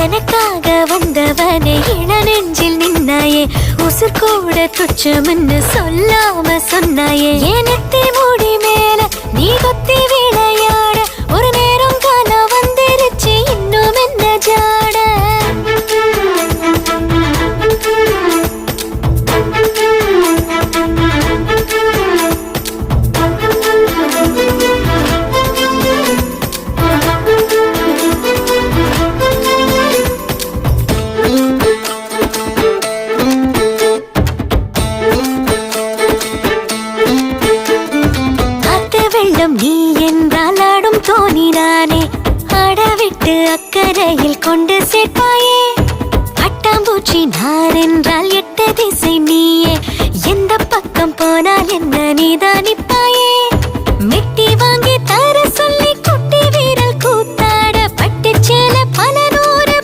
எனக்காக வந்தவனே இளநெஞ்சில் நின்னாயே உசுர் கூட துச்சம்னு சொல்லாம சொன்னாயே எனத்தே மூடி மேல நீ கொத்தி விளையாட ஒரு நேரம் காண வந்துருச்சு இன்னும் என்ன ஜாட நீ என்றால் ஆடும் தோணினானே அடவிட்டு அக்கறையில் கொண்டு சேர்ப்பாயே பட்டாம்பூச்சி நான் என்றால் எட்ட திசை நீயே எந்த பக்கம் போனால் என்ன நீதான்